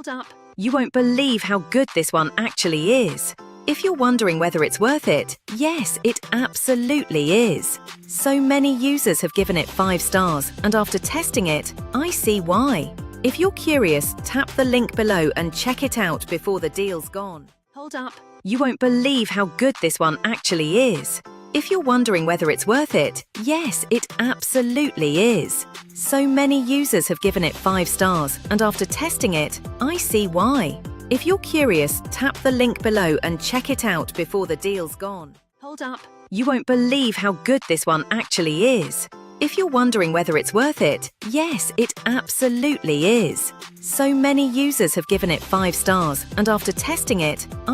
Hold up, you won't believe how good this one actually is. If you're wondering whether it's worth it, yes, it absolutely is. So many users have given it 5 stars, and after testing it, I see why. If you're curious, tap the link below and check it out before the deal's gone. Hold up, you won't believe how good this one actually is. If you're wondering whether it's worth it, yes, it absolutely is. So many users have given it 5 stars, and after testing it, I see why. If you're curious, tap the link below and check it out before the deal's gone. Hold up, you won't believe how good this one actually is. If you're wondering whether it's worth it, yes, it absolutely is. So many users have given it 5 stars, and after testing it, I